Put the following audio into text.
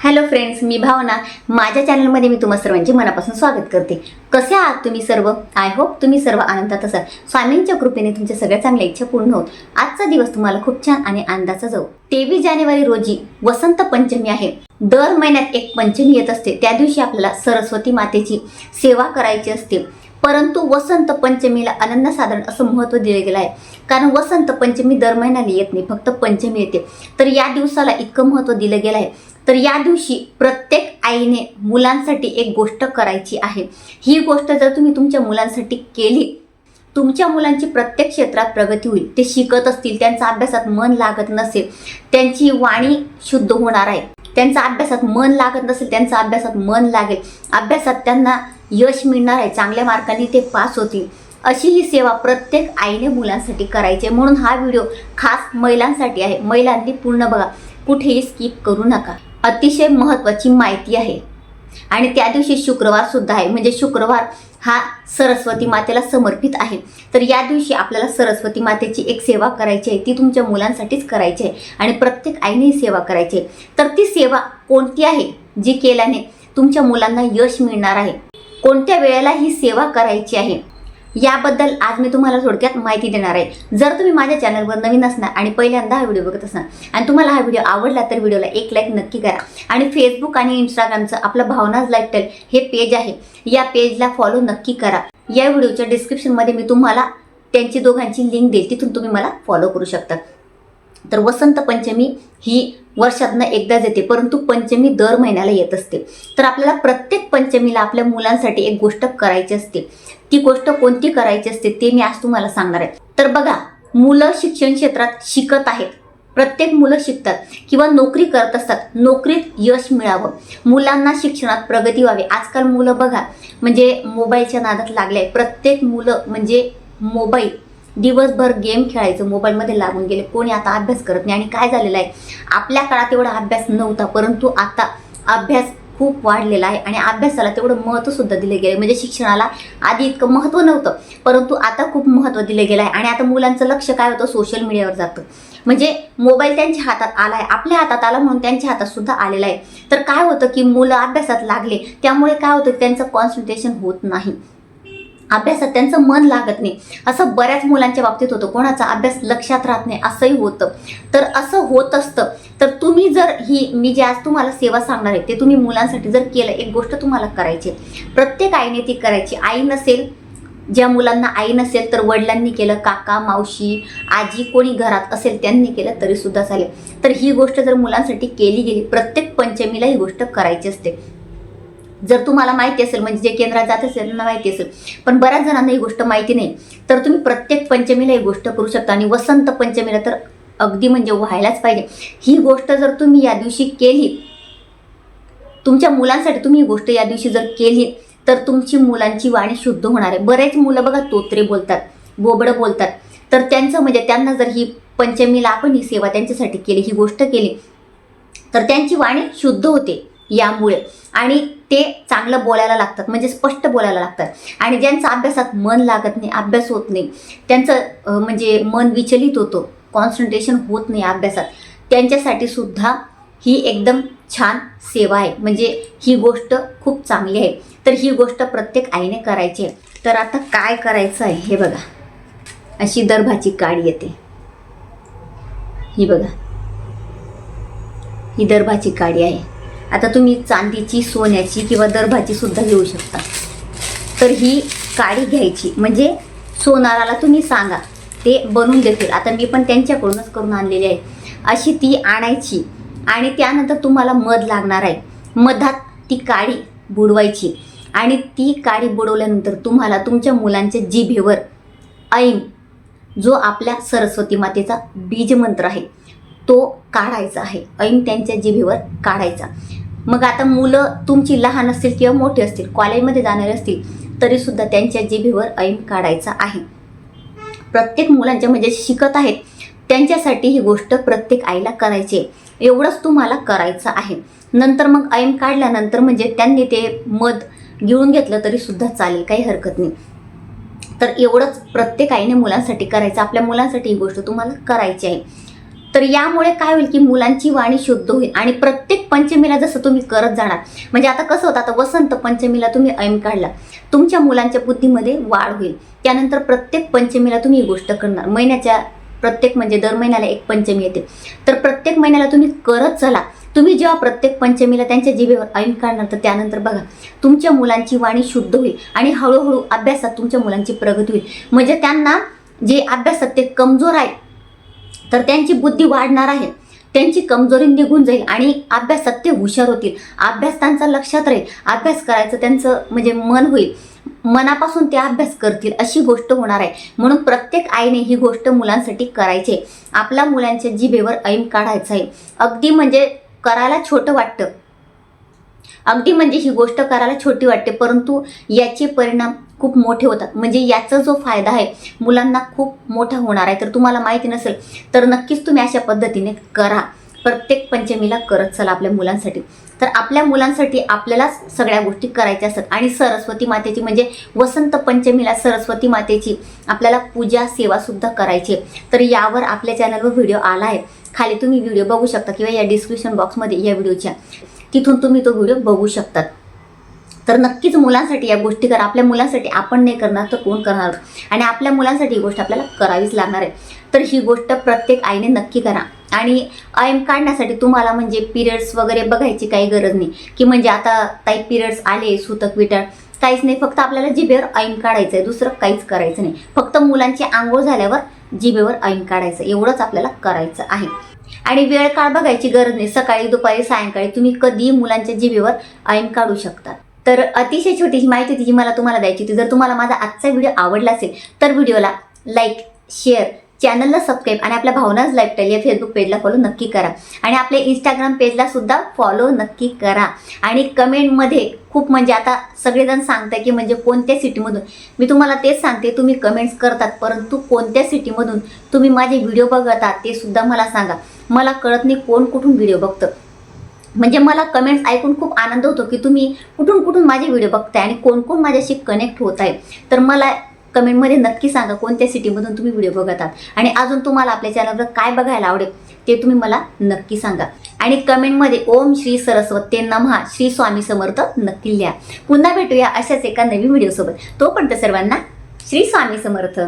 Hello friends, मी भावना. माझ्या चॅनलमध्ये मी तुम्हा सर्वांचे मनापासून स्वागत करते. कसे आहात तुम्ही सर्व? आय होप तुम्ही सर्व आनंदात असाल. स्वामींच्या कृपेने तुमच्या सगळ्या चांगल्या इच्छा पूर्ण होत. आजचा दिवस तुम्हाला खूप छान आणि आनंदाचा जाऊ. 23 जानेवारी रोजी वसंत पंचमी आहे. दर महिन्यात एक पंचमी येत असते. त्या दिवशी आपल्याला सरस्वती मातेची सेवा करायची असते. परंतु वसंत पंचमीला अनन्यसाधारण असं महत्त्व दिले गेलं आहे. कारण वसंत पंचमी दर महिन्याला येत नाही, फक्त पंचमी येते. तर या दिवसाला इतकं महत्त्व दिलं गेलं आहे. तर या दिवशी प्रत्येक आईने मुलांसाठी एक गोष्ट करायची आहे. ही गोष्ट जर तुम्ही तुमच्या मुलांसाठी केली, तुमच्या मुलांची प्रत्येक क्षेत्रात प्रगती होईल. ते शिकत असतील, त्यांचा अभ्यासात मन लागत नसेल, त्यांची वाणी शुद्ध होणार आहे. त्यांचा अभ्यासात मन लागत नसेल, त्यांचा अभ्यासात मन लागेल. अभ्यासात त्यांना यश मिळणार आहे, चांगल्या मार्कांनी ते पास होतील. अशी ही सेवा प्रत्येक आईने मुलांसाठी करायची आहे. म्हणून हा व्हिडिओ खास महिलांसाठी आहे. महिलांनी पूर्ण बघा, कुठेही स्किप करू नका. अतिशय महत्त्वाची माहिती आहे. आणि त्या दिवशी शुक्रवार सुद्धा आहे. म्हणजे शुक्रवार हा सरस्वती मातेला समर्पित आहे. तर या दिवशी आपल्याला सरस्वती मातेची एक सेवा करायची आहे. ती तुमच्या मुलांसाठीच करायची आहे आणि प्रत्येक आईने ही सेवा करायची आहे. तर ती सेवा कोणती आहे जी केल्याने तुमच्या मुलांना यश मिळणार आहे? कोणत्या वेळेला ही सेवा करायची आहे याबद्दल आज मी तुम्हाला थोडक्यात माहिती देणार आहे. जर तुम्ही माझ्या चॅनलवर नवीन असणार आणि पहिल्यांदा हा व्हिडिओ बघत असणार आणि तुम्हाला हा व्हिडिओ आवडला तर व्हिडिओला एक लाईक नक्की करा. आणि फेसबुक आणि इंस्टाग्रामचं आपलं भावनाज लाईफस्टाईल हे पेज आहे, या पेजला फॉलो नक्की करा. या व्हिडिओच्या डिस्क्रिप्शनमध्ये मी तुम्हाला त्यांची दोघांची लिंक देईल, तिथून तुम्ही मला फॉलो करू शकता. तर वसंत पंचमी ही वर्षातनं एकदाच येते, परंतु पंचमी दर महिन्याला येत असते. तर आपल्याला प्रत्येक पंचमीला आपल्या मुलांसाठी एक गोष्ट करायची असते. ती गोष्ट कोणती करायची असते ते मी आज तुम्हाला सांगणार आहे. तर बघा, मुलं शिक्षण क्षेत्रात शिकत आहेत. प्रत्येक मुलं शिकतात किंवा नोकरी करत असतात. नोकरीत यश मिळावं, मुलांना शिक्षणात प्रगती व्हावी. आजकाल मुलं बघा, म्हणजे मोबाईलच्या नादात लागले आहे. प्रत्येक मुलं म्हणजे मोबाईल, दिवसभर गेम खेळायचं, मोबाईलमध्ये लागून गेले. कोणी आता अभ्यास करत नाही. आणि काय झालेलं आहे, आपल्या काळात एवढा अभ्यास नव्हता, परंतु आता अभ्यास खूप वाढलेला आहे आणि अभ्यासाला तेवढं महत्त्वसुद्धा दिले गेले. म्हणजे शिक्षणाला आधी इतकं महत्त्व नव्हतं, परंतु आता खूप महत्त्व दिलं गेलं आहे. आणि आता मुलांचं लक्ष काय होतं, सोशल मीडियावर जातं. म्हणजे मोबाईल त्यांच्या हातात आला आहे, आपल्या हातात आला म्हणून त्यांच्या हातात सुद्धा आलेला आहे. तर काय होतं की मुलं अभ्यासात लागले, त्यामुळे काय होतं, त्यांचं कॉन्सन्ट्रेशन होत नाही, अभ्यासात त्यांचं मन लागत नाही. असं बऱ्याच मुलांच्या बाबतीत होतं. कोणाचा अभ्यास लक्षात राहत नाही असंही होतं. तर असं होत असतं. तर तुम्ही जर ही मी जे आज तुम्हाला सेवा सांगणार आहे ते तुम्ही मुलांसाठी जर केलं, एक गोष्ट तुम्हाला करायची, प्रत्येक आईने ती करायची. आई नसेल, ज्या मुलांना आई नसेल तर वडिलांनी केलं, काका मावशी आजी कोणी घरात असेल त्यांनी केलं तरी सुद्धा चालेल. तर ही गोष्ट जर मुलांसाठी केली गेली, प्रत्येक पंचमीला ही गोष्ट करायची असते. जर तुम्हाला माहिती असेल, म्हणजे जे केंद्रात जात असेल त्यांना माहिती असेल, पण बऱ्याच जणांना ही गोष्ट माहिती नाही. तर तुम्ही प्रत्येक पंचमीला ही गोष्ट करू शकता. आणि वसंत पंचमीला तर अगदी म्हणजे व्हायलाच पाहिजे. ही गोष्ट जर तुम्ही या दिवशी केली, तुमच्या मुलांसाठी तुम्ही ही गोष्ट या दिवशी जर केली, तर तुमची मुलांची वाणी शुद्ध होणार आहे. बरेच मुलं बघा तोत्रे बोलतात, बोबडं बोलतात. तर त्यांचं म्हणजे त्यांना जर ही पंचमीला आपण ही सेवा त्यांच्यासाठी केली, ही गोष्ट केली, तर त्यांची वाणी शुद्ध होते यामुळे. आणि ते चांगलं बोलायला लागतात, म्हणजे स्पष्ट बोलायला लागतात. आणि ज्यांचं अभ्यासात मन लागत नाही, अभ्यास होत नाही, त्यांचं म्हणजे मन विचलित होतं, कॉन्सन्ट्रेशन होत नाही अभ्यासात, त्यांच्यासाठी सुद्धा ही एकदम छान सेवा आहे. म्हणजे ही गोष्ट खूप चांगली आहे. तर ही गोष्ट प्रत्येक आईने करायची आहे. तर आता काय करायचं आहे हे बघा, अशी दर्भाची काडी येते, ही बघा, ही दर्भाची काडी आहे. आता तुम्ही चांदीची, सोन्याची किंवा दर्भाची सुद्धा घेऊ शकता. तर ही काडी घ्यायची, म्हणजे सोनाराला तुम्ही सांगा, ते बनवून देतील. आता मी पण त्यांच्याकडूनच करून आणलेली आहे. अशी ती आणायची आणि त्यानंतर तुम्हाला मध लागणार आहे. मधात ती काडी बुडवायची आणि ती काडी बुडवल्यानंतर तुम्हाला तुमच्या मुलांच्या जिभेवर ऐम, जो आपल्या सरस्वती मातेचा बीज मंत्र आहे, तो काढायचा आहे. ऐम त्यांच्या जिभेवर काढायचा. मग आता मुलं तुमची लहान असतील किंवा मोठी असतील, कॉलेजमध्ये जाणारे असतील, तरीसुद्धा त्यांच्या जिभेवर ऐम काढायचा आहे. प्रत्येक मुलांच्या म्हणजे शिकत आहेत त्यांच्यासाठी ही गोष्ट प्रत्येक आईला करायची आहे. एवढंच तुम्हाला करायचं आहे. नंतर मग ऐम काढल्यानंतर म्हणजे त्यांनी ते मध गिळून घेतलं तरीसुद्धा चालेल, काही हरकत नाही. तर एवढंच प्रत्येक आईने मुलांसाठी करायचं. आपल्या मुलांसाठी ही गोष्ट तुम्हाला करायची आहे. तर यामुळे काय होईल की मुलांची वाणी शुद्ध होईल आणि प्रत्येक पंचमीला जसं तुम्ही करत जाणार, म्हणजे आता कसं होतं, आता वसंत पंचमीला तुम्ही ऐन काढला, तुमच्या मुलांच्या बुद्धीमध्ये वाढ होईल. त्यानंतर प्रत्येक पंचमीला तुम्ही ही गोष्ट करणार, महिन्याच्या प्रत्येक म्हणजे दर महिन्याला एक पंचमी येते, तर प्रत्येक महिन्याला तुम्ही करत चला. तुम्ही जेव्हा प्रत्येक पंचमीला त्यांच्या जिभेवर ऐन काढणार, तर त्यानंतर बघा तुमच्या मुलांची वाणी शुद्ध होईल आणि हळूहळू अभ्यासात तुमच्या मुलांची प्रगती होईल. म्हणजे त्यांना जे अभ्यासात ते कमजोर आहे, तर त्यांची बुद्धी वाढणार आहे, त्यांची कमजोरी निघून जाईल आणि अभ्यासात ते हुशार होतील. अभ्यास त्यांचा लक्षात राहील, अभ्यास करायचं त्यांचं म्हणजे मन होईल, मनापासून ते अभ्यास करतील, अशी गोष्ट होणार आहे. म्हणून प्रत्येक आईने ही गोष्ट मुलांसाठी करायची. आपल्या मुलांच्या जिभेवर ऐन काढायचं आहे. अगदी म्हणजे करायला छोटं वाटतं, अगदी म्हणजे ही गोष्ट करायला छोटी वाटते, परंतु याचे परिणाम खूप मोठे होतात. म्हणजे याचा जो फायदा आहे मुलांना खूप मोठा होणार आहे. तर तुम्हाला माहिती नसेल तर नक्कीच तुम्ही अशा पद्धतीने करा. प्रत्येक पंचमीला करत चला आपल्या मुलांसाठी. तर आपल्या मुलांसाठी आपल्यालाच सगळ्या गोष्टी करायच्या असतात आणि सरस्वती मातेची म्हणजे वसंत पंचमीला सरस्वती मातेची आपल्याला पूजा सेवा सुद्धा करायची. तर यावर आपल्या चॅनलवर व्हिडिओ आला आहे, खाली तुम्ही व्हिडिओ बघू शकता किंवा या डिस्क्रिप्शन बॉक्समध्ये या व्हिडिओच्या तिथून तुम्ही तो व्हिडिओ बघू शकतात. तर नक्कीच मुलांसाठी या गोष्टी करा. आपल्या मुलांसाठी आपण नाही करणार तर कोण करणार, आणि आपल्या मुलांसाठी ही गोष्ट आपल्याला करावीच लागणार आहे. तर ही गोष्ट प्रत्येक आईने नक्की करा. आणि ऐन काढण्यासाठी तुम्हाला म्हणजे पिरियड्स वगैरे बघायची काही गरज नाही, की म्हणजे आता ताई पिरियड्स आले, सुतक विटाळ काहीच नाही. फक्त आपल्याला जिभेवर ऐन काढायचं आहे, दुसरं काहीच करायचं नाही. फक्त मुलांची आंघोळ झाल्यावर जिभेवर ऐन काढायचं, एवढंच आपल्याला करायचं आहे. आणि वेळ काळ बघायची गरज नाही, सकाळी दुपारी सायंकाळी तुम्ही कधीही मुलांच्या जिभेवर ऐन काढू शकता. तर अतिशय छोटीशी माहिती होती जी मला तुम्हाला द्यायची होती. जर तुम्हाला माझा आजचा व्हिडिओ आवडला असेल तर व्हिडिओला लाईक, शेअर, चॅनलला सबस्क्राईब आणि आपल्या भावनाज लाईफस्टाईल या फेसबुक पेजला फॉलो नक्की करा. आणि आपल्या इंस्टाग्राम पेजला सुद्धा फॉलो नक्की करा. आणि कमेंटमध्ये खूप म्हणजे आता सगळेजण सांगताय की म्हणजे कोणत्या सिटीमधून, मी तुम्हाला तेच सांगते, तुम्ही कमेंट्स करतात, परंतु कोणत्या सिटीमधून तुम्ही माझे व्हिडिओ बघतात ते सुद्धा मला सांगा. मला कळत नाही कोण कुठून व्हिडिओ बघतं. म्हणजे मला कमेंट्स ऐकून खूप आनंद होतो की तुम्ही कुठून कुठून माझे व्हिडिओ बघताय आणि कोण कोण माझ्याशी कनेक्ट होत आहे. तर मला कमेंटमध्ये नक्की सांगा कोणत्या सिटीमधून तुम्ही व्हिडिओ बघतात आणि अजून तुम्हाला आपल्या चॅनलवर काय बघायला आवडेल ते तुम्ही मला नक्की सांगा. आणि कमेंटमध्ये ओम श्री सरस्वती नमः, श्री स्वामी समर्थ नक्की लिहा. पुन्हा भेटूया अशाच एका नवीन व्हिडिओसोबत. तोपर्यंत सर्वांना श्री स्वामी समर्थ.